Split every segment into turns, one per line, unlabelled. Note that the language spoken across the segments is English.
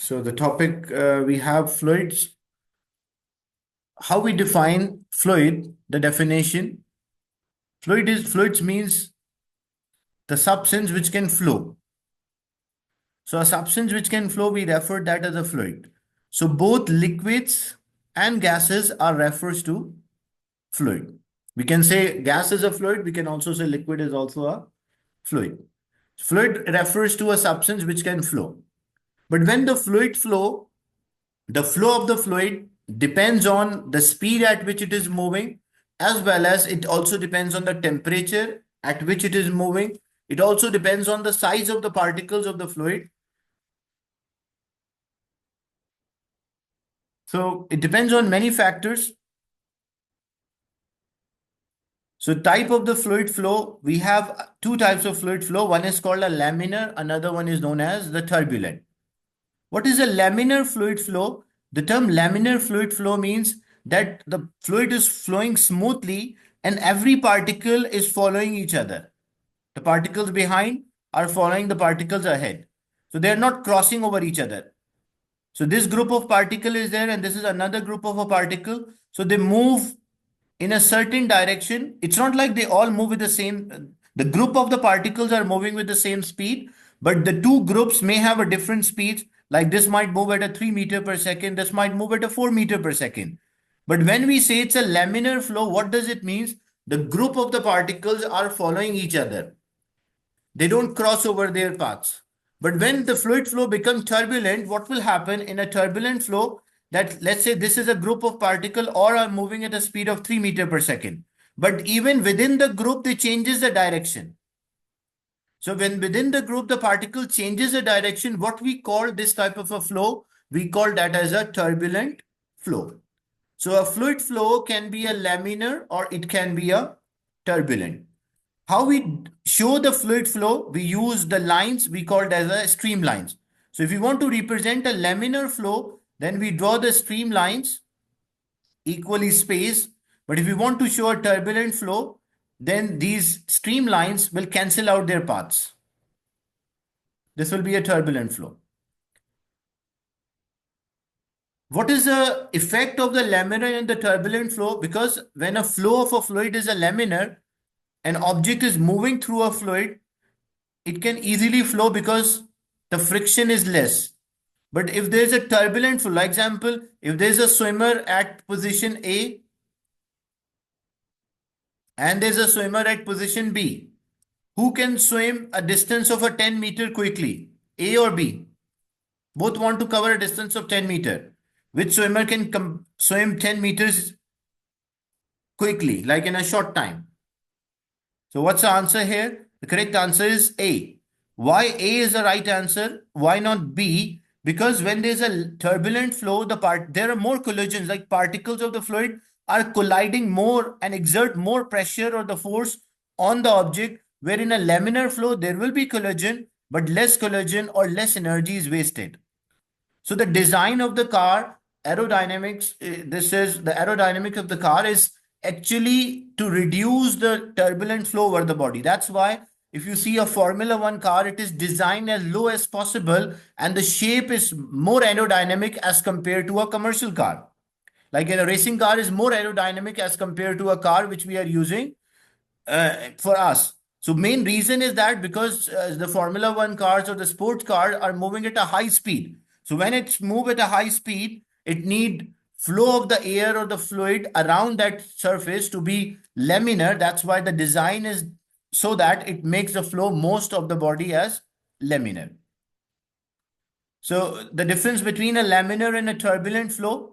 So the topic we have fluids. How we define fluid? The definition: fluids means the substance which can flow. So a substance which can flow, we refer that as a fluid. So both liquids and gases are refers to fluid. We can say gas is a fluid. We can also say liquid is also a fluid. Fluid refers to a substance which can flow. But when the flow of the fluid depends on the speed at which it is moving, as well as it also depends on the temperature at which it is moving. It also depends on the size of the particles of the fluid. So it depends on many factors. So type of the fluid flow, we have two types of fluid flow. One is called a laminar, another one is known as the turbulent. What is a laminar fluid flow? The term laminar fluid flow means that the fluid is flowing smoothly and every particle is following each other. The particles behind are following the particles ahead. So they are not crossing over each other. So this group of particle is there and this is another group of a particle. So they move in a certain direction. It's not like they all move with the group of the particles are moving with the same speed, but the two groups may have a different speed. Like this might move at a 3 meter per second, this might move at a 4 meter per second. But when we say it's a laminar flow, what does it mean? The group of the particles are following each other. They don't cross over their paths. But when the fluid flow becomes turbulent, what will happen in a turbulent flow? That let's say this is a group of particle or are moving at a speed of 3 meter per second. But even within the group, they changes the direction. So when within the group, the particle changes the direction, what we call this type of a flow, we call that as a turbulent flow. So a fluid flow can be a laminar or it can be a turbulent. How we show the fluid flow, we use the lines we called as a streamlines. So if we want to represent a laminar flow, then we draw the streamlines equally spaced. But if we want to show a turbulent flow, then these streamlines will cancel out their paths. This will be a turbulent flow. What is the effect of the laminar and the turbulent flow? Because when a flow of a fluid is a laminar, an object is moving through a fluid, it can easily flow because the friction is less. But if there's a turbulent flow, like example, if there's a swimmer at position A and there's a swimmer at position B, who can swim a distance of a 10 meter quickly? A or B? Both want to cover a distance of 10 meter. Which swimmer can swim 10 meters quickly, like in a short time? So what's the answer here? The correct answer is A. Why A is the right answer? Why not B? Because when there's a turbulent flow, there are more collisions, like particles of the fluid are colliding more and exert more pressure or the force on the object, where in a laminar flow, there will be collision, but less collision or less energy is wasted. So the design of the car, aerodynamics, this is the aerodynamic of the car is actually to reduce the turbulent flow over the body. That's why if you see a Formula One car, it is designed as low as possible and the shape is more aerodynamic as compared to a commercial car. Like in a racing car is more aerodynamic as compared to a car which we are using for us. So main reason is that because the Formula One cars or the sports cars are moving at a high speed. So when it's move at a high speed, it need flow of the air or the fluid around that surface to be laminar. That's why the design is so that it makes the flow most of the body as laminar. So the difference between a laminar and a turbulent flow.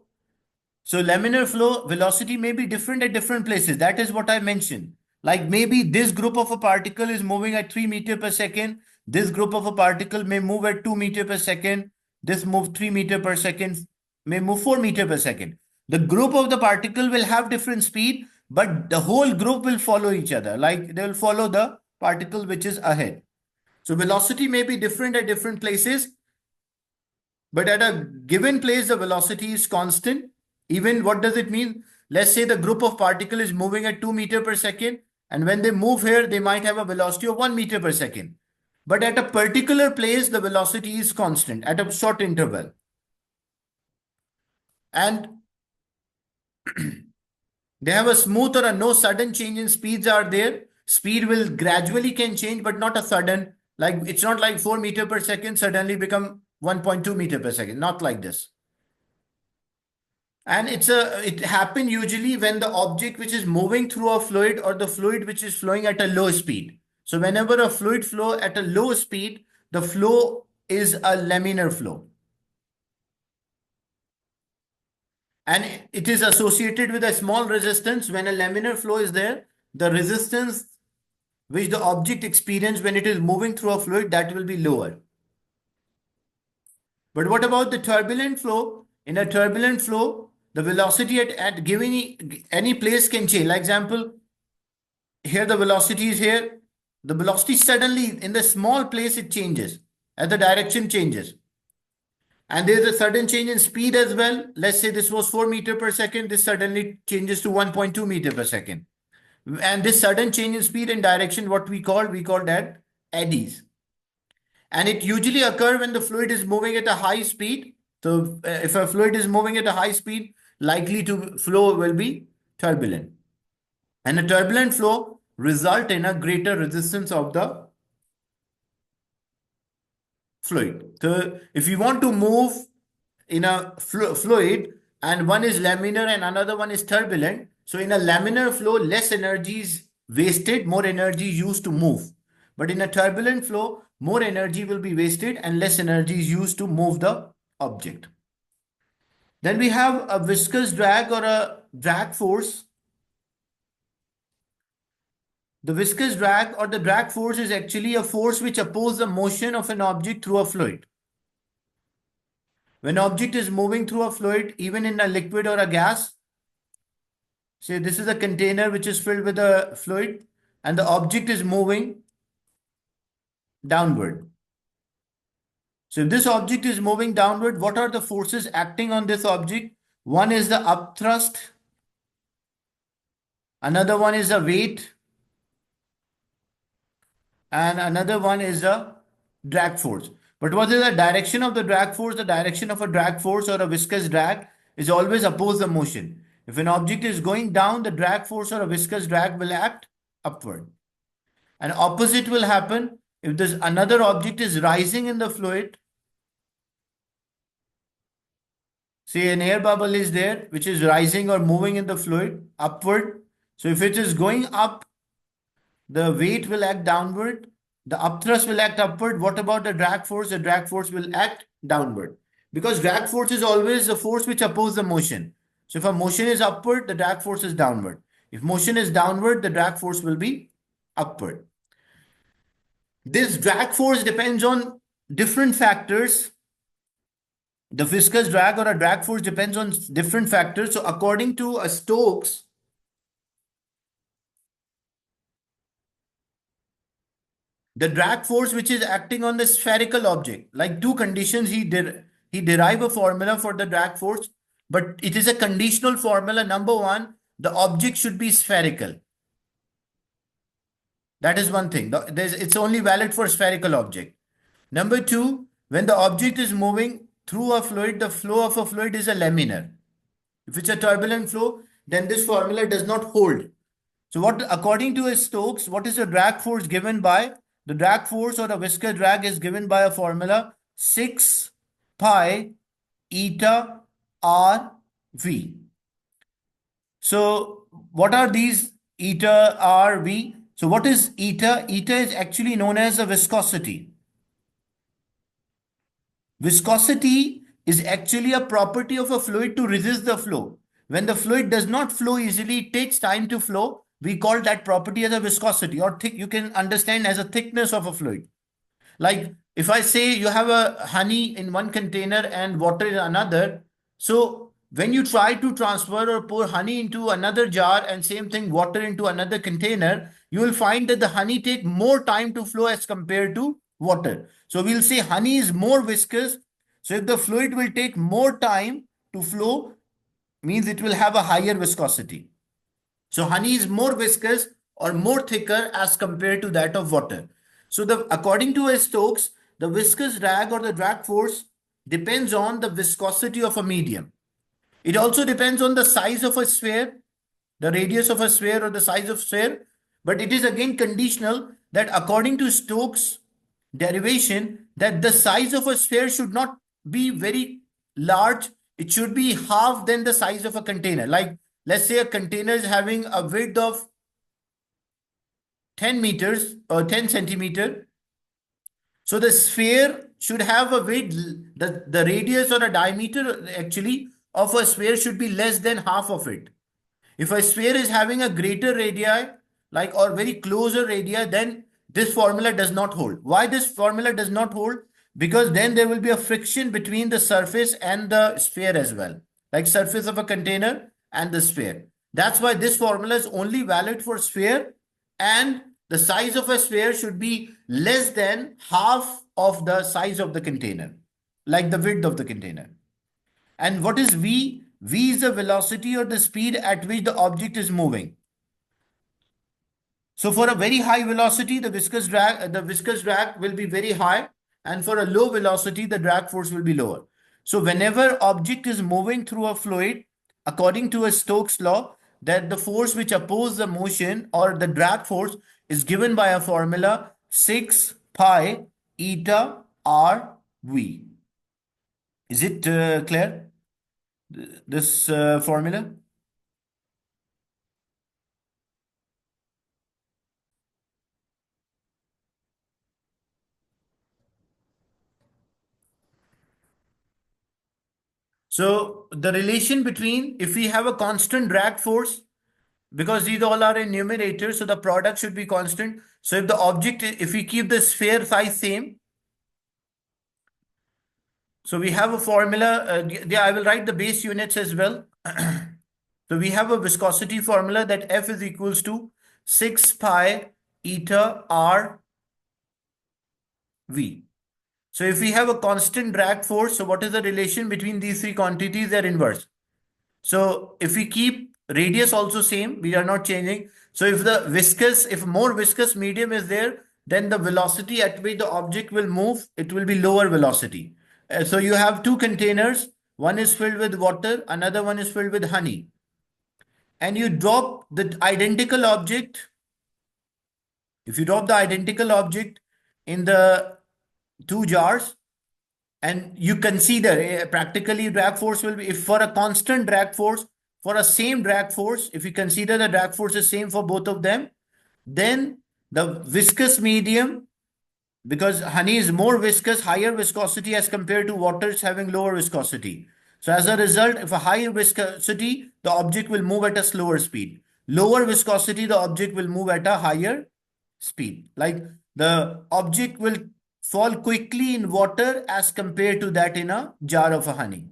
So laminar flow velocity may be different at different places. That is what I mentioned. Like maybe this group of a particle is moving at 3 meter per second. This group of a particle may move at 2 meter per second. This move 3 meter per second, may move 4 meter per second. The group of the particle will have different speed, but the whole group will follow each other. Like they will follow the particle which is ahead. So velocity may be different at different places, but at a given place, the velocity is constant. Even what does it mean? Let's say the group of particle is moving at 2 meter per second. And when they move here, they might have a velocity of 1 meter per second. But at a particular place, the velocity is constant at a short interval. And they have a smooth or a no sudden change in speeds are there. Speed will gradually can change, but not a sudden. Like it's not like 4 meter per second suddenly become 1.2 meter per second. Not like this. And it happen usually when the object which is moving through a fluid or the fluid which is flowing at a low speed. So whenever a fluid flow at a low speed, the flow is a laminar flow. And it is associated with a small resistance. When a laminar flow is there, the resistance which the object experiences when it is moving through a fluid, that will be lower. But what about the turbulent flow? In a turbulent flow, the velocity at giving any place can change. Like example, here the velocity is here. The velocity suddenly in the small place it changes as the direction changes. And there's a sudden change in speed as well. Let's say this was 4 meter per second. This suddenly changes to 1.2 meter per second. And this sudden change in speed and direction, what we call that eddies. And it usually occurs when the fluid is moving at a high speed. So if a fluid is moving at a high speed, likely to flow will be turbulent. And a turbulent flow result in a greater resistance of the fluid. So if you want to move in a fluid and one is laminar and another one is turbulent, so in a laminar flow, less energy is wasted, more energy used to move. But in a turbulent flow, more energy will be wasted and less energy is used to move the object. Then we have a viscous drag or a drag force. The viscous drag or the drag force is actually a force which opposes the motion of an object through a fluid. When object is moving through a fluid, even in a liquid or a gas, say this is a container which is filled with a fluid and the object is moving downward. So if this object is moving downward, what are the forces acting on this object? One is the upthrust. Another one is the weight. And another one is the drag force. But what is the direction of the drag force? The direction of a drag force or a viscous drag is always oppose the motion. If an object is going down, the drag force or a viscous drag will act upward. And opposite will happen if this another object is rising in the fluid. Say an air bubble is there, which is rising or moving in the fluid upward. So if it is going up, the weight will act downward. The upthrust will act upward. What about the drag force? The drag force will act downward. Because drag force is always the force which opposes the motion. So if a motion is upward, the drag force is downward. If motion is downward, the drag force will be upward. This drag force depends on different factors. The viscous drag or a drag force depends on different factors. So according to Stokes, the drag force which is acting on the spherical object, like two conditions, he derive a formula for the drag force, but it is a conditional formula. Number one, the object should be spherical. That is one thing. It's only valid for spherical object. Number two, when the object is moving through a fluid, the flow of a fluid is a laminar. If it's a turbulent flow, then this formula does not hold. So what, according to Stokes, what is the drag force given by? The drag force or the viscous drag is given by a formula 6 pi eta r v. So what are these eta r v? So what is eta? Eta is actually known as a viscosity. Viscosity is actually a property of a fluid to resist the flow. When the fluid does not flow easily, it takes time to flow. We call that property as a viscosity, or you can understand as a thickness of a fluid. Like if I say you have a honey in one container and water in another, so when you try to transfer or pour honey into another jar and same thing water into another container, you will find that the honey take more time to flow as compared to water. So we'll say honey is more viscous. So if the fluid will take more time to flow, means it will have a higher viscosity. So honey is more viscous or more thicker as compared to that of water. So according to Stokes, the viscous drag or the drag force depends on the viscosity of a medium. It also depends on the size of a sphere, the radius of a sphere or the size of sphere, but it is again conditional that according to Stokes derivation that the size of a sphere should not be very large. It should be half than the size of a container. Like let's say a container is having a width of 10 meters or 10 centimeter. So the sphere should have a width, the radius or a diameter actually of a sphere should be less than half of it. If a sphere is having a greater radii, like or very closer radii, then this formula does not hold. Why this formula does not hold? Because then there will be a friction between the surface and the sphere as well, like surface of a container and the sphere. That's why this formula is only valid for sphere, and the size of a sphere should be less than half of the size of the container, like the width of the container. And what is v? V is the velocity or the speed at which the object is moving. So for a very high velocity, the viscous drag will be very high, and for a low velocity, the drag force will be lower. So whenever object is moving through a fluid, according to a Stokes law, that the force which opposes the motion or the drag force is given by a formula 6 pi eta r v. Is it clear? This formula? So the relation between, if we have a constant drag force, because these all are in numerator, so the product should be constant. So if the object, if we keep the sphere size same, so we have a formula, yeah, I will write the base units as well. So we have a viscosity formula that F is equals to 6 pi eta R V. So if we have a constant drag force, so what is the relation between these three quantities? They're inverse. So if we keep radius also same, we are not changing. So if more viscous medium is there, then the velocity at which the object will move, it will be lower velocity. So you have two containers, one is filled with water, another one is filled with honey. And you drop the identical object, if you drop the identical object in the two jars, and you consider practically drag force will be, if for a constant drag force, for a same drag force, if you consider the drag force is same for both of them, then the viscous medium, because honey is more viscous, higher viscosity as compared to water is having lower viscosity. So as a result, if a higher viscosity, the object will move at a slower speed. Lower viscosity, the object will move at a higher speed. Like the object will fall quickly in water as compared to that in a jar of a honey.